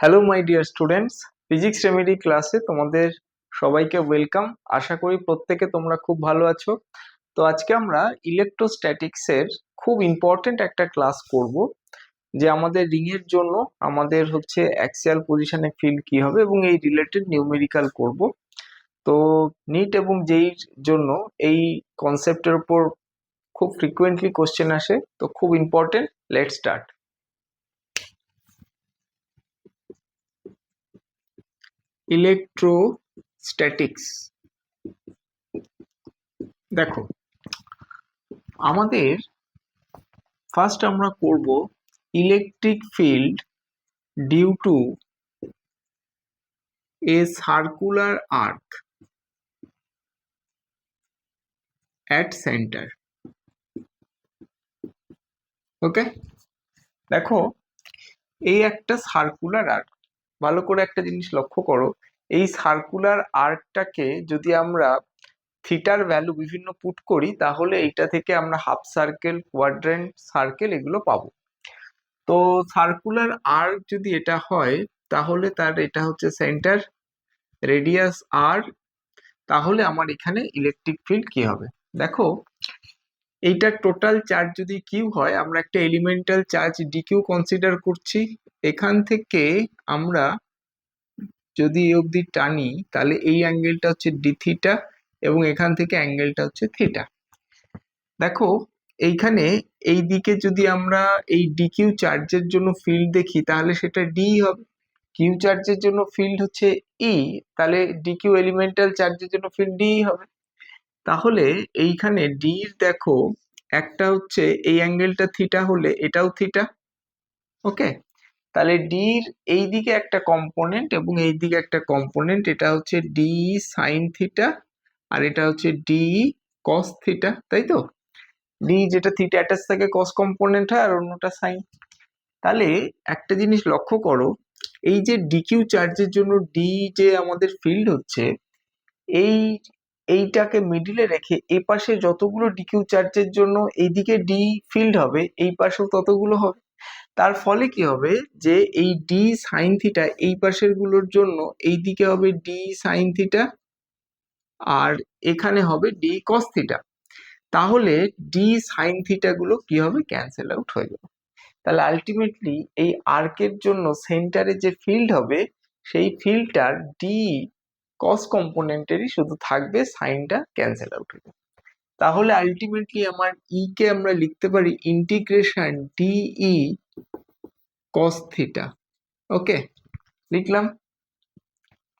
Hello my dear students, physics remedy ক্লাসে তোমাদের সবাইকে ওয়েলকাম। আশা করি প্রত্যেকে তোমরা খুব ভালো আছো। তো আজকে আমরা ইলেকট্রোস্ট্যাটিক্সের খুব ইম্পর্টেন্ট একটা ক্লাস করব, যে আমাদের রিং এর জন্য আমাদের হচ্ছে অ্যাক্সিয়াল পজিশনে ফিল্ড কি হবে এবং এই রিলেটেড নিউমেরিক্যাল করব। তো নিট এবং জেইর জন্য এই কনসেপ্টের উপর খুব ফ্রিকোয়েন্টলি কোশ্চেন আসে, তো খুব ইম্পর্টেন্ট। Let's start. ইলেকট্রোস্ট্যাটিক্স, দেখো আমাদের ফার্স্ট আমরা করব electric field due to a circular arc at centre. Okay, দেখো এই একটা সার্কুলার আর্ক, ভালো করে একটা জিনিস লক্ষ্য করো। এই সার্কুলার আর্কটাকে যদি আমরা থিটার ভ্যালু বিভিন্ন পুট করি, তাহলে এইটা থেকে আমরা হাফ সার্কেল, কোয়াড্রেন্ট সার্কেল এগুলো পাবো। তো সার্কুলার আর্ক যদি এটা হয়, তাহলে তার এটা হচ্ছে সেন্টার, রেডিয়াস আর, তাহলে আমার এখানে ইলেকট্রিক ফিল্ড কি হবে। দেখো এইটার টোটাল চার্জ যদি কিউ হয়, আমরা একটা এলিমেন্টাল চার্জ ডিকিউ কনসিডার করছি। এখান থেকে আমরা যদি এই অবধি টানি, তাহলে এই অ্যাঙ্গেলটা হচ্ছে ডি থিটা এবং এখান থেকে অ্যাঙ্গেলটা হচ্ছে থিটা। দেখো এইখানে এই দিকে যদি আমরা এই ডিকিউ চার্জের জন্য ফিল্ড দেখি, তাহলে সেটা ডি হবে। কিউ চার্জের জন্য ফিল্ড হচ্ছে ই, তাহলে ডিকিউ এলিমেন্টাল চার্জের জন্য ফিল্ড ডি হবে। তাহলে এইখানে ডির দেখো একটা হচ্ছে এই অ্যাঙ্গেলটা থিটা হলে এটাও থিটা। ওকে, তাহলে ডির এই দিকে একটা কম্পোনেন্ট এবং এই দিকে একটা কম্পোনেন্ট, এটা হচ্ছে ডি সাইন থিটা আর এটা হচ্ছে ডি কস থিটা, তাই তো? ডি যেটা থিটা অ্যাটাচ থাকে কস কম্পোনেন্ট হয় আর অন্যটা সাইন। তাহলে একটা জিনিস লক্ষ্য করো, এই যে ডিকিউ চার্জের জন্য ডি যে আমাদের ফিল্ড হচ্ছে, এই এইটাকে মিডিলে রেখে এই পাশে যতগুলো ডিকিউ চার্জের জন্য এইদিকে ডি ফিল্ড হবে, এই পাশেও ততগুলো হবে। তার ফলে কি হবে, যে এই ডি সাইন থিটা এই পাশের গুলোর জন্য এই দিকে হবে ডি সাইন থিটা আর এখানে হবে ডি কস থিটা। তাহলে ডি সাইন থিটা গুলো কি হবে, ক্যান্সেল আউট হয়ে যাবে। তাহলে আলটিমেটলি এই আর্কের জন্য সেন্টারে যে ফিল্ড হবে, সেই ফিল্ডটার ডি কস কম্পোনেন্টেরই শুধু থাকবে, সাইনটা ক্যান্সেল আউট হয়ে যাবে। তাহলে আলটিমেটলি আমার ই কে আমরা লিখতে পারি ইন্টিগ্রেশন ডিই কস থিটা। ওকে, লিখলাম।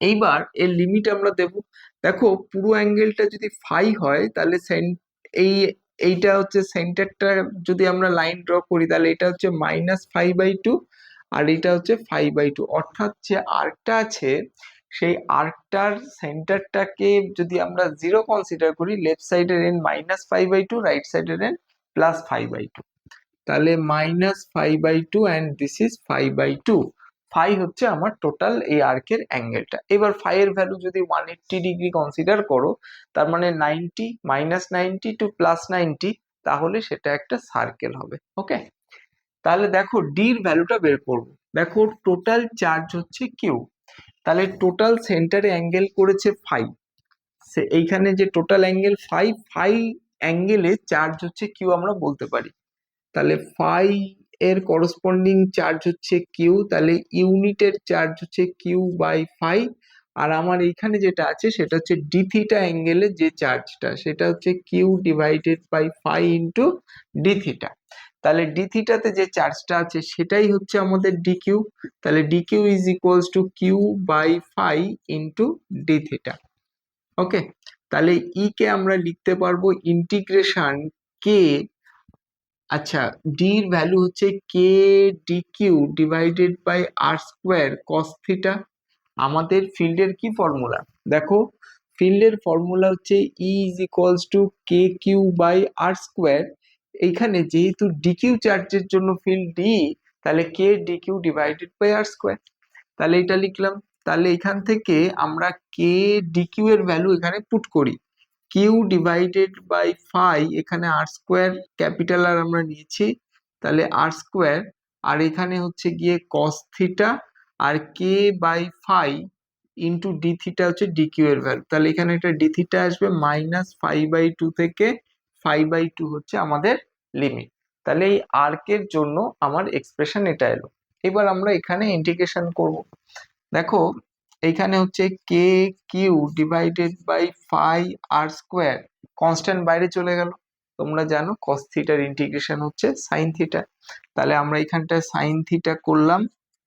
এইবার এর লিমিট আমরা দেব। দেখো পুরো অ্যাঙ্গেলটা যদি ফাই হয়, তাহলে এই এইটা হচ্ছে সেন্টারটা, যদি আমরা লাইন ড্র করি, তাহলে এটা হচ্ছে -5/2 আর এটা হচ্ছে 5/2। অর্থাৎ যে আর্কটা আছে, সেই আর্কটার সেন্টারটাকে যদি আমরা 0 কনসিডার করি, লেফট সাইডের এন -5/2, রাইট সাইডের এন +5/2, তাহলে -5/2 অ্যান্ড দিস ইজ 5/2। ফাই হচ্ছে আমার টোটাল এই আর্কের অ্যাঙ্গেলটা। এবার ফাই এর ভ্যালু যদি 180 ডিগ্রি কনসিডার করো, তার মানে 90 -90 টু +90, তাহলে সেটা একটা সার্কেল হবে। ওকে, তাহলে দেখো ডির ভ্যালুটা বের করবো। দেখো টোটাল চার্জ হচ্ছে কিউ, তাহলে টোটাল সেন্টারে অ্যাঙ্গেল করেছে ফাই, এইখানে যে টোটাল অ্যাঙ্গেল ফাই, ফাই অ্যাঙ্গেলে চার্জ হচ্ছে কিউ আমরা বলতে পারি। তাহলে ফাই এর করসপন্ডিং চার্জ হচ্ছে কিউ, তাহলে ইউনিটের চার্জ হচ্ছে কিউ বাই ফাই। আর আমার এইখানে যেটা আছে সেটা হচ্ছে ডি থিটা অ্যাঙ্গেলের যে চার্জটা, সেটা হচ্ছে Q divided by phi into D theta. তাহলে ডি থিটাতে যে চার্জটা আছে সেটাই হচ্ছে আমাদের ডি কিউ, তাহলে D Q is equals to Q by phi into D theta. Okay, তাহলে ই কে আমরা লিখতে পারবো ইন্টিগ্রেশন কে, আচ্ছা ডির ভ্যালু হচ্ছে K D Q divided by R square cos theta. আমাদের ফিল্ডের কি ফর্মুলা, দেখো ফিল্ডের ফর্মুলা হচ্ছে E is equals to K Q by R square. এইখানে যেহেতু ডিকিউ চার্জের জন্য ফিল্ড ডি, তাহলে K D Q divided by R square, তাহলে এটা লিখলাম। তাহলে এখান থেকে আমরা কে ডি কিউ এর ভ্যালু এখানে পুট করি, কিউ ডিভাইডেড বাই ফাই, এখানে আর স্কোয়ার ক্যাপিটাল আর আমরা নিয়েছি, তাহলে আর স্কোয়ার, আর এখানে হচ্ছে গিয়ে কস থিটা আর কে by phi into D theta হচ্ছে ডি কিউ এর ভ্যালু। তাহলে এখানে একটা ডি থিটা আসবে -5/2 থেকে 5/2 হচ্ছে আমাদের লিমিট। তাহলে এই আর্কের জন্য আমার এক্সপ্রেশন এটা এলো। এবার আমরা এখানে ইন্টিগ্রেশন করব। দেখো এইখানে হচ্ছে K Q divided by phi R square, constant বাইরে চলে গেল। তোমরা জানো কস থিটার ইন্টিগ্রেশন হচ্ছে সাইন থিটা। তাহলে আমরা এখানটায় সাইন থিটা করলাম,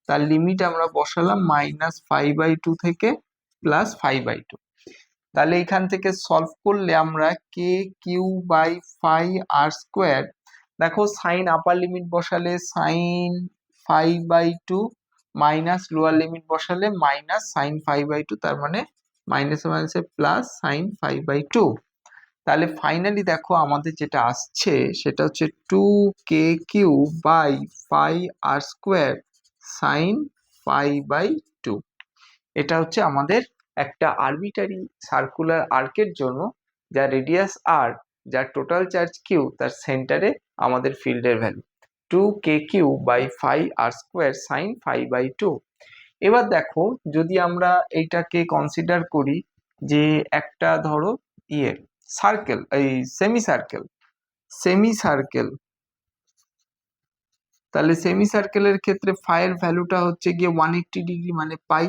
তার লিমিট আমরা বসালাম -5/2 থেকে +5/2। তাহলে এখান থেকে সলভ করলে আমরা K Q by phi R square, দেখো সাইন আপার লিমিট বসালে সাইন 5/2 মাইনাস লোয়ার লিমিট বসালে মাইনাস সাইন 5/2, তার মানে মাইনাস মাইনাসে প্লাস সাইন 5/2। তাহলে ফাইনালি দেখো আমাদের যেটা আসছে সেটা হচ্ছে 2k³ by phi R square sine 5/2। এটা হচ্ছে আমাদের একটা আরবিটারি সার্কুলার আর্কের জন্য, যা রেডিয়াস আর, যার টোটাল চার্জ কিউ, তার সেন্টারে আমাদের ফিল্ডের value 2k³ by phi R square sine 5/2। এবার দেখো যদি আমরা এইটাকে কনসিডার করি যে একটা ধরো সার্কেল, এই সেমি সার্কেল, তাহলে সেমি সার্কেলের ক্ষেত্রে ফাইয়ের ভ্যালুটা হচ্ছে গিয়ে 180 ডিগ্রি মানে পাই।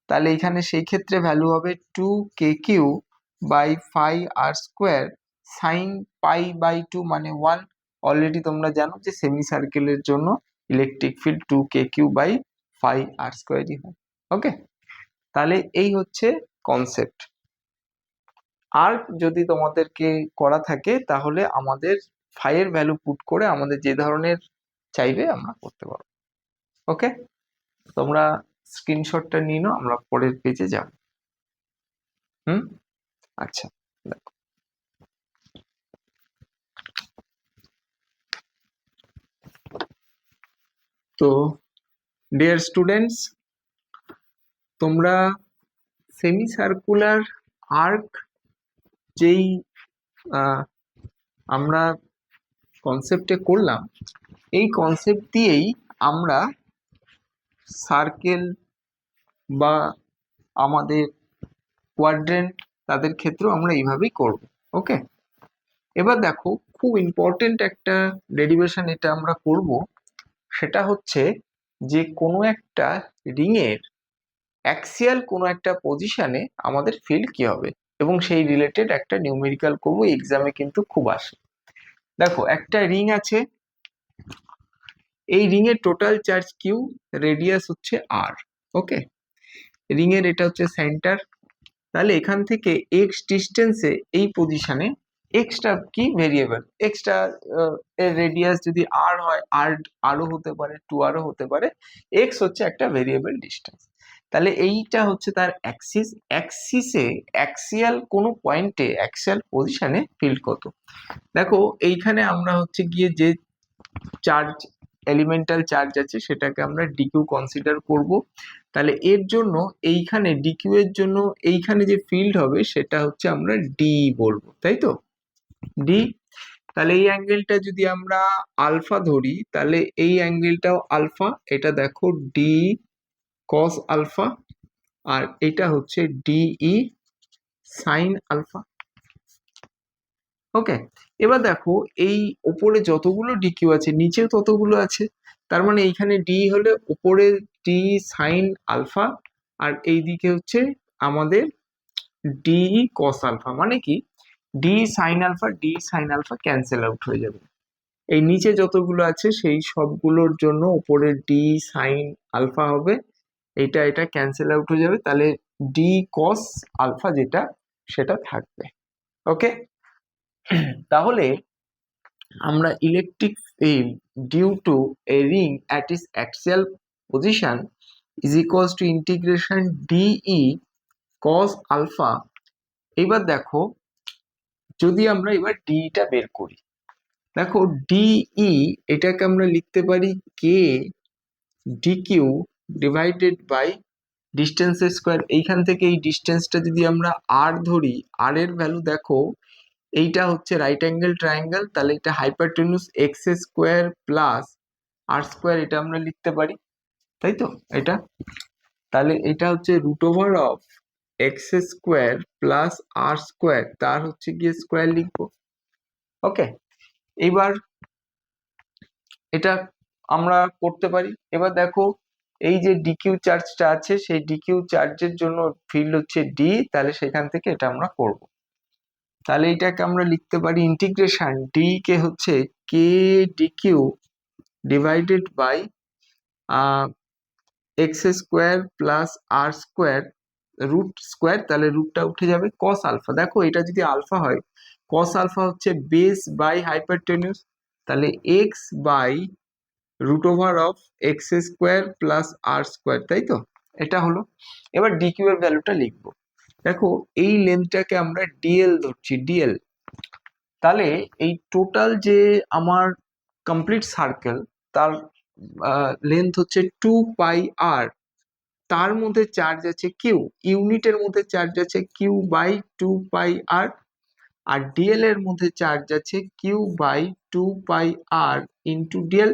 তাহলে এখানে সেই ক্ষেত্রে ভ্যালু হবে 2k³ by phi R square sine π/2 মানে 1। অলরেডি তোমরা জানো যে সেমি সার্কেলের জন্য electric field 2k³ by phi R স্কোয়ারই হয়। ওকে, তাহলে এই হচ্ছে কনসেপ্ট। আর যদি তোমাদেরকে করা থাকে তাহলে আমাদের ফাইয়ের ভ্যালু পুট করে আমাদের যে ধরনের চাইবে আমরা করতে পারবো। ওকে, তোমরা স্ক্রিনশটটা নিয়ে নাও, আমরা পরের পেজে যাব। আচ্ছা, দেখো তো ডিয়ার স্টুডেন্টস, তোমরা সেমি সার্কুলার আর্ক যেই আমরা কনসেপ্টে করলাম, এই কনসেপ্ট দিয়েই আমরা সার্কেল বা আমাদের কোয়াড্রেন্ট তাদের ক্ষেত্রেও আমরা এইভাবেই করব। ওকে, এবার দেখো খুব ইম্পর্টেন্ট একটা ডেরিভেশন এটা আমরা করব, সেটা হচ্ছে যে কোনো একটা রিংয়ের অ্যাক্সিয়াল কোনো একটা পজিশনে আমাদের ফিল্ড কি হবে, এবং সেই রিলেটেড একটা নিউমেরিক্যাল করব, এক্সামে কিন্তু খুব আসে। দেখো একটা রিং আছে, এই রিং এর টোটাল চার্জ কিউ, রেডিয়াস হচ্ছে আর। ওকে, রিং এর এটা হচ্ছে সেন্টার। তাহলে এখান থেকে এক্স ডিস্টেন্সে এই পজিশনে এক্সটা কি ভেরিয়েবল, এক্সটা এর রেডিয়াস যদি আর হয় আর আরও হতে পারে, 2r হতে পারে, এক্স হচ্ছে একটা ভেরিয়েবল ডিস্টেন্স। তাহলে এইটা হচ্ছে তার অ্যাক্সিস, অ্যাক্সিসে অ্যাক্সিয়াল কোনো পয়েন্টে অ্যাক্সিয়াল পজিশনে ফিল্ড কত। দেখো এইখানে আমরা হচ্ছে গিয়ে যে চার্জ, এলিমেন্টাল চার্জ আছে সেটাকে আমরা ডিকিউ কনসিডার করব। তাহলে এর জন্য এইখানে ডিকিউ এর জন্য এইখানে যে ফিল্ড হবে সেটা হচ্ছে আমরা ডি বলবো, তাই তো, ডি। তাহলে এই অ্যাঙ্গেলটা যদি আমরা আলফা ধরি তাহলে এই অ্যাঙ্গেলটাও আলফা, এটা দেখো ডি কস আলফা, আর এটা হচ্ছে ডিই সাইন আলফা। ওকে, এবার দেখো এই ওপরে যতগুলো ডিকিউ আছে নিচেও ততগুলো আছে, তার মানে এইখানে ডি হলে ওপরে ডি সাইন আলফা, আর এইদিকে হচ্ছে আমাদের ডি কস আলফা। মানে কি d sine alpha cancel out হয়ে যাবে, এই নিচে যতগুলো আছে সেই সবগুলোর জন্য উপরে ডি সাইন আলফা হবে, এটা ক্যান্সেল আউট হয়ে যাবে, তাহলে ডি কস আলফা যেটা সেটা থাকবে। ওকে, তাহলে আমরা electric field due to a ring at its axial position is equals to integration d E cos alpha. এবার দেখো যদি আমরা এবার ডিটা বের করি, দেখো ডিই এটাকে আমরা লিখতে পারি কে ডিকিউ ডিভাইডেড বাই ডিস্টেন্সের স্কোয়ার। এইখান থেকে এই ডিস্টেন্সটা যদি আমরা আর ধরি, আর এর ভ্যালু দেখো এইটা হচ্ছে রাইট অ্যাঙ্গেল ট্রায়াঙ্গেল, তাহলে এটা হাইপারটেনুস এক্স স্কোয়ার প্লাস আর স্কোয়ার, এটা আমরা লিখতে পারি। তাই তো এটা, তাহলে এটা হচ্ছে root over of x square plus R square, তার হচ্ছে গিয়ে স্কোয়ার লিখবো। ওকে, এবার এটা আমরা করতে পারি। এবার দেখো এই যে ডিকিউ চার্জটা আছে, সেই ডিকিউ চার্জের জন্য ফিল্ড হচ্ছে ডি, তাহলে সেখান থেকে এটা আমরা করব। তাহলে এটাকে আমরা লিখতে পারি ইন্টিগ্রেশন ডি কে হচ্ছে K D Q divided by X square plus R square root square, তাহলে রুটটা উঠে যাবে কস আলফা। দেখো এটা যদি আলফা হয়, কস আলফা হচ্ছে বেস বাই হাইপারটেনিউস, তাহলে x by root over of x square plus R square, তাই তো এটা হলো। এবার ডিকিউ এর ভ্যালুটা লিখবো। দেখো এই লেন্থটাকে আমরা ডিএল ধরছি, ডিএল। তাহলে এই টোটাল যে আমার কমপ্লিট সার্কেল, তার লেন্থ হচ্ছে 2πr, তার মধ্যে চার্জ আছে কিউ, ইউনিটের মধ্যে চার্জ আছে Q by 2πr, R DL এর মধ্যে চার্জ আছে Q by 2πr into DL.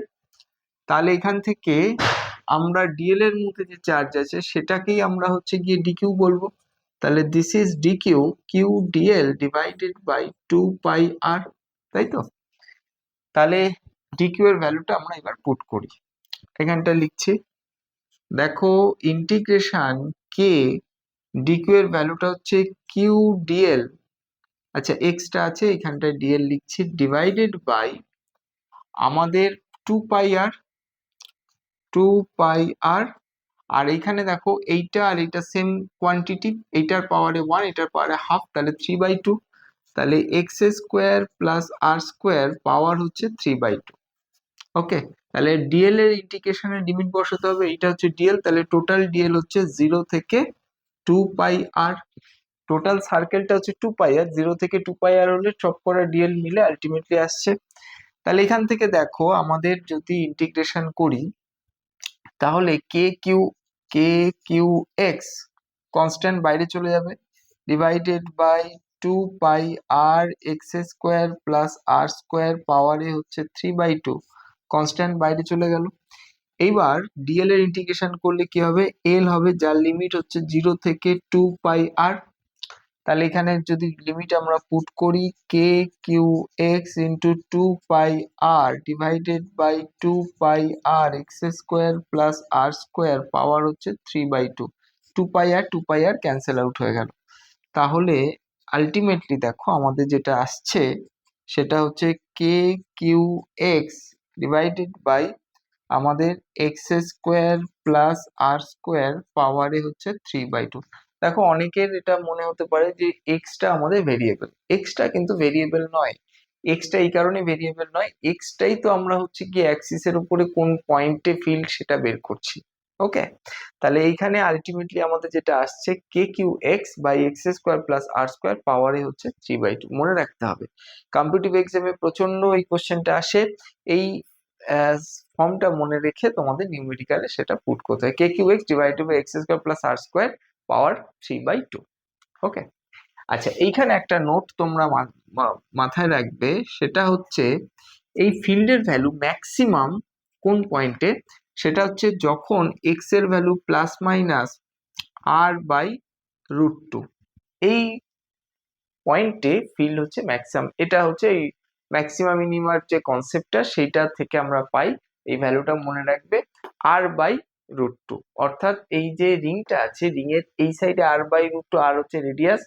তাহলে এখান থেকে আমরা ডিএল এর মধ্যে যে চার্জ আছে সেটাকেই আমরা হচ্ছে গিয়ে ডিকিউ বলবো। তাহলে this is d q q d l divided by 2πr, তাই তো। তাহলে ডিকিউ এর ভ্যালুটা আমরা এবার পুট করি, এখানটা লিখছি। দেখো ইন্টিগ্রেশন কে ডিকিউ এর ভ্যালুটা হচ্ছে কিউ ডিএল, আচ্ছা এক্সটা আছে এখানটায় ডিএল লিখছি, ডিভাইডেড বাই আমাদের 2πr, 2πr, আর এইখানে দেখো এইটা আর এইটা সেম কোয়ান্টিটি, এইটার পাওয়ারে 1 এটার পাওয়ারে হাফ, তাহলে 3/2, তাহলে এক্স স্কোয়ার প্লাস আর স্কোয়ার পাওয়ার হচ্ছে 3/2। ওকে, তাহলে ডিএল এর ইন্টিগ্রেশনের লিমিট বসাতে হবে, এটা হচ্ছে ডিএল, তাহলে টোটাল ডিএল হচ্ছে 0 থেকে 2πr, টোটাল সার্কেলটা হচ্ছে 2πr, 0 থেকে 2πr হলে সব করা ডিএল মিলে আলটিমেটলি আসছে। তাহলে এখান থেকে দেখো আমাদের যদি ইন্টিগ্রেশন করি, তাহলে কে কিউ এক্স কনস্ট্যান্ট বাইরে চলে যাবে, divided by 2πr x square plus R square পাওয়ারে হচ্ছে 3/2, কনস্ট্যান্ট বাইরে চলে গেল। এইবার ডিএল এর ইন্টিগ্রেশন করলে কি হবে, এল হবে, যার লিমিট হচ্ছে 0 থেকে 2πr। তাহলে এখানে যদি লিমিট আমরা পুট করি, K Q X into 2πr divided by 2πr x square plus R square power হচ্ছে 3/2, 2πr ক্যান্সেল আউট হয়ে গেল। তাহলে আলটিমেটলি দেখো আমাদের যেটা আসছে সেটা হচ্ছে K Q x divided by আমাদের এক্স স্কোয়ার প্লাস আর স্কোয়ার পাওয়ারে হচ্ছে 3/2। দেখো অনেকের এটা মনে হতে পারে যে এক্সটা আমাদের ভেরিয়েবল, এক্সটা কিন্তু ভেরিয়েবল নয়। এক্সটা এই কারণে ভেরিয়েবল নয়, এক্সটাই তো আমরা হচ্ছে কি অ্যাক্সিসের উপরে কোন পয়েন্টে ফিল্ড সেটা বের করছি। ওকে, তাহলে এইখানে আলটিমেটলি আমাদের যেটা আসছে K Q X by X square plus R square পাওয়ারে হচ্ছে 3/2। মনে রাখতে হবে কম্পিটিটিভ এক্সামে প্রচন্ড এই কোশ্চেনটা আসে, এই ফর্মটা মনে রেখে তোমাদের নিউমেরিক্যালে সেটা পুট করতে হয়, K Q x divided by X square plus R square power 3/2। Okay, আচ্ছা এইখানে একটা নোট তোমরা মাথায় রাখবে, সেটা হচ্ছে এই ফিল্ডের ভ্যালু ম্যাক্সিমাম কোন পয়েন্টে, সেটা হচ্ছে যখন এক্স এর ভ্যালু প্লাস মাইনাস r/√2, এই পয়েন্টে ফিল্ড হচ্ছে ম্যাক্সিমাম। এটা হচ্ছে এই ম্যাক্সিমাম মিনিমার যে কনসেপ্টটা সেইটা থেকে আমরা পাই, এই ভ্যালুটা মনে রাখবে r/√2, অর্থাৎ এই যে রিংটা আছে, রিং এর এই সাইডে r/√2, আর হচ্ছে রেডিয়াস,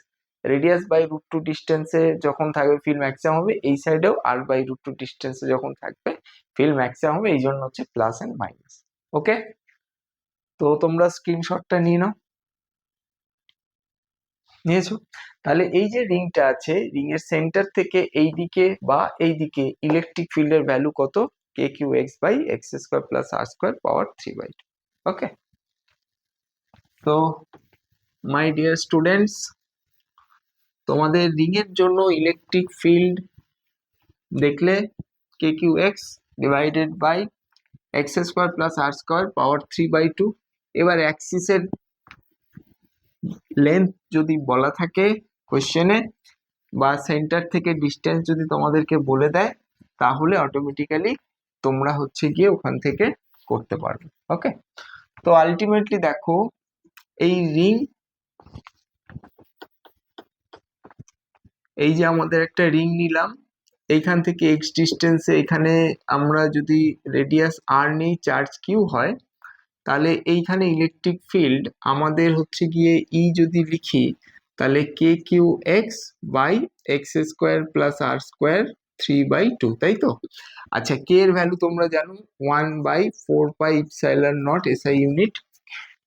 রেডিয়াস বাই √2 ডিস্টেন্সে যখন থাকবে ফিল্ড ম্যাক্সিমাম হবে, এই সাইডেও r/√2 ডিস্টেন্সে যখন থাকবে ফিল্ড ম্যাক্সিমাম হবে, এই জন্য হচ্ছে প্লাস এন্ড মাইনাস। ওকে, তো তোমরা স্ক্রিনশটটা নিয়ে নাও, নিয়েছো? তাহলে এই যে রিংটা আছে, রিং এর সেন্টার থেকে এই দিকে বা এই দিকে ইলেকট্রিক ফিল্ডের ভ্যালু কত, K Q X by X square plus R square power 3/2। Okay, তো মাই ডিয়ার স্টুডেন্টস, তোমাদের রিং এর জন্য ইলেকট্রিক ফিল্ড দেখলে K Q x divided by X square plus R square power 3/2। এবার অ্যাক্সিসের লেন্থ যদি বলা থাকে কোশ্চেনে, বা সেন্টার থেকে ডিস্টেন্স যদি তোমাদেরকে বলে দেয়, তাহলে অটোমেটিক্যালি তোমরা হচ্ছে গিয়ে ওখান থেকে করতে পারবে। ওকে, তো আলটিমেটলি দেখো এই রিং, এই যে আমাদের একটা রিং নিলাম, এইখান থেকে এক্স ডিস্টেন্সে এখানে আমরা যদি রেডিয়াস আর নেই, চার্জ কিউ হয়, তাহলে এইখানে ইলেকট্রিক ফিল্ড আমাদের হচ্ছে গিয়ে ই যদি লিখি, তাহলে K Q X by X square plus R square 3/2, তাই তো? আচ্ছা, কে এর ভ্যালু তোমরা জানো 1/4πε0 এসআই ইউনিট।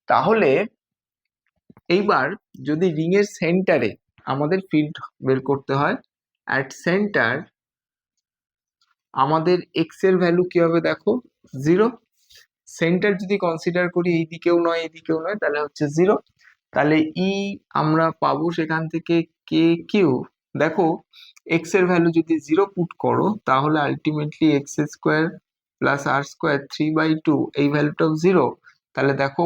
তাহলে এইবার যদি রিং এর সেন্টারে আমাদের ফিল্ড বের করতে হয়, অ্যাট সেন্টার আমাদের এক্স এর ভ্যালু কি হবে দেখো, 0। সেন্টার যদি কনসিডার করি এইদিকেও নয় এদিকেও নয়, তাহলে হচ্ছে 0। তাহলে ই আমরা পাবো সেখান থেকে কে কিউ, দেখো এক্স এর ভ্যালু যদি 0 পুট করো, তাহলে আলটিমেটলি এক্স স্কোয়ার প্লাস আর স্কোয়ার 3/2, এই ভ্যালুটাও 0। তাহলে দেখো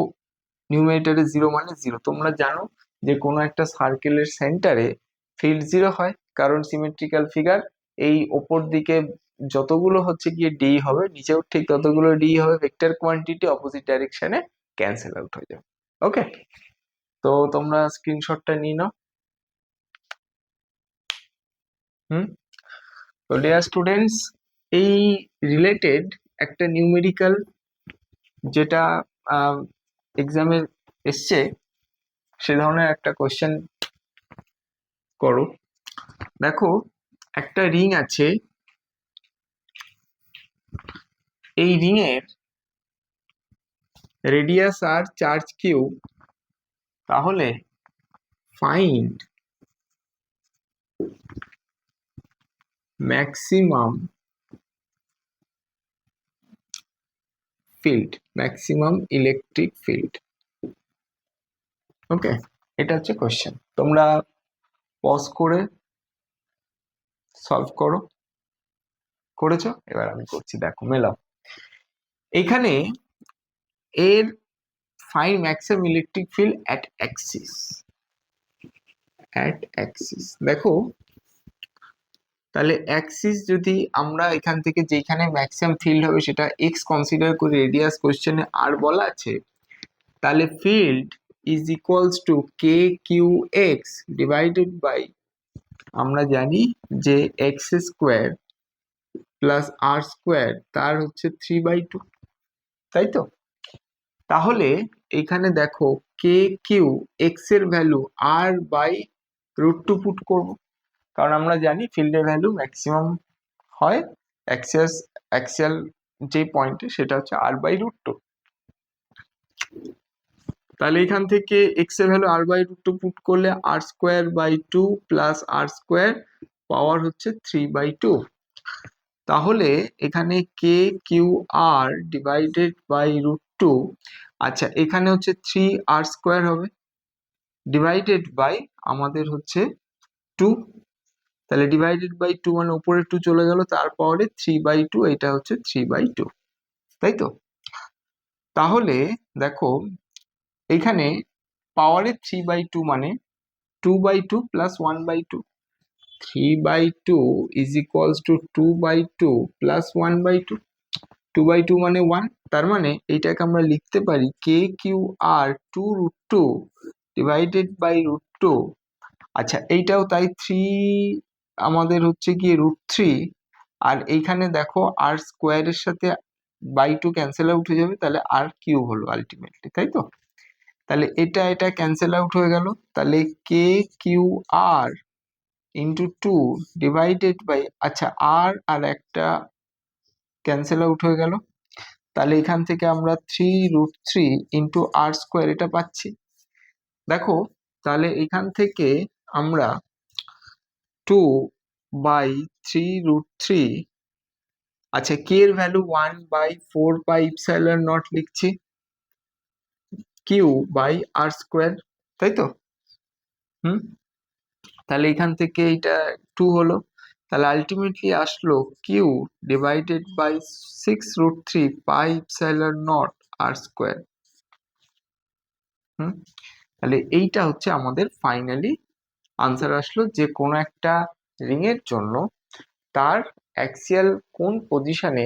নিউমারেটরে 0 মানে 0। তোমরা জানো যে কোনো একটা সার্কেলের সেন্টারে ফিল্ড 0 হয়, কারণ সিমেট্রিক্যাল ফিগার, এই ওপর দিকে যতগুলো হচ্ছে গিয়ে ডি হবে, নিচেও ঠিক ততগুলো ডি হবে, ভেক্টর কোয়ান্টিটি অপোজিট ডাইরেকশনে ক্যান্সেল আউট হয়ে যাবে। ওকে, তো তোমরা স্ক্রিনশটটা নিয়ে নাও। তো ডিয়ার স্টুডেন্টস, এই রিলেটেড একটা নিউমেরিক্যাল যেটা এক্সামে এসছে, সে ধরনের একটা কোশ্চেন করো। দেখো একটা রিং আছে, এই রিং এর রেডিয়াস আর চার্জ কিউ, তাহলে find maximum field, maximum electric field. Okay, এটা হচ্ছে কোশ্চেন। তোমরা পজ করে সলভ করো। করেছো? এবার আমি করছি, দেখো মেলাও। এখানে এর find maximum electric field at Axis, দেখো তাহলে অ্যাক্সিস যদি আমরা এখান থেকে যেখানে ম্যাক্সিমাম ফিল্ড হবে সেটা এক্স কনসিডার করে, রেডিয়াস কোশ্চেনে আর বলা আছে, তাহলে field is equals to K Q x divided by, আমরা জানি যে এক্স স্কোয়ার প্লাস আর স্কোয়ার, তার হচ্ছে 3/2, তাই তো? তাহলে এখানে দেখো কে কিউ এক্স এর ভ্যালু আর বাই √2 পুট করবো, কারণ আমরা জানি ফিল্ডের ভ্যালু ম্যাক্সিমাম হয় অ্যাক্সিয়াল যে পয়েন্টে, সেটা হচ্ছে r/√2। তাহলে এখান থেকে এক্স এর ভ্যালু r/√2 পুট করলে r²/2 প্লাস r², পাওয়ার হচ্ছে 3/2। তাহলে এখানে কে কিউ আর ডিভাইডেড বাই √2, আচ্ছা এখানে হচ্ছে 3r² হবে, ডিভাইডেড বাই আমাদের হচ্ছে 2, তাহলে ডিভাইডেড বাই 2 মানে উপরে 2 চলে গেল, তার পাওয়ারে 3/2, এটা হচ্ছে 3/2, তাই তো? তাহলে দেখো এখানে পাওয়ারে 3/2 মানে 2/2 plus 1/2, 3/2 is equals two 2/2 plus 1/2, 2/2 মানে 1, তার মানে এইটাকে আমরা লিখতে পারি কে কিউ আর 2√2 ডিভাইডেড বাই √2। আচ্ছা এইটাও তাই, 3 আমাদের হচ্ছে গিয়ে √3, আর এইখানে দেখো আর স্কোয়ারের সাথে বাই 2 ক্যান্সেল আউট হয়ে যাবে, তাহলে আর কিউব হলো আলটিমেটলি, তাই তো? তাহলে এটা ক্যান্সেল আউট হয়ে গেল, তাহলে K Q R into 2 divided by, আচ্ছা আর আর একটা ক্যান্সেল আউট হয়ে গেল, তাহলে এখান থেকে আমরা 3√3 ইন্টু r² এটা পাচ্ছি। দেখো তাহলে এখান থেকে আমরা 2/3√3, আচ্ছা কে এর ভ্যালু 1/4πε0 লিখছি, কিউ বাই r², তাই তো? তাহলে এখান থেকে এটা 2 হলো, তাহলে আলটিমেটলি আসলো কিউ ডিভাইডেড বাই 6√3πε0 r²। তাহলে এইটা হচ্ছে আমাদের ফাইনালি আনসার আসলো, যে কোনো একটা রিং এর জন্য তার অ্যাক্সিয়াল কোন পজিশনে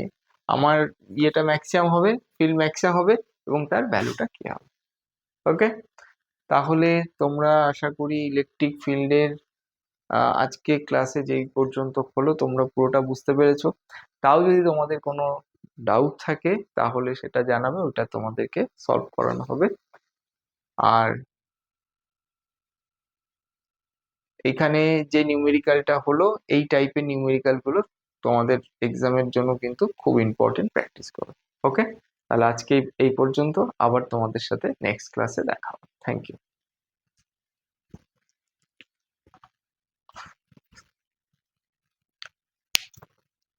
আমার ইয়েটা ম্যাক্সিমাম হবে, ফিল্ড ম্যাক্সিমাম হবে, এবং তার ভ্যালুটা কি হবে। ওকে, তাহলে তোমরা আশা করি ইলেকট্রিক ফিল্ডের আজকে ক্লাসে যেই পর্যন্ত হলো তোমরা পুরোটা বুঝতে পেরেছো। তাও যদি তোমাদের কোনো ডাউট থাকে তাহলে সেটা জানাবে, ওটা তোমাদেরকে সলভ করানো হবে। আর এখানে যে নিউমেরিক্যালটা হলো, এই টাইপের নিউমেরিক্যাল গুলো তোমাদের এক্সামের জন্য কিন্তু খুব ইম্পর্টেন্ট, প্র্যাকটিস করো। ওকে, তাহলে আজকে এই পর্যন্ত, আবার তোমাদের সাথে নেক্সট ক্লাসে দেখা হবে। Thank you.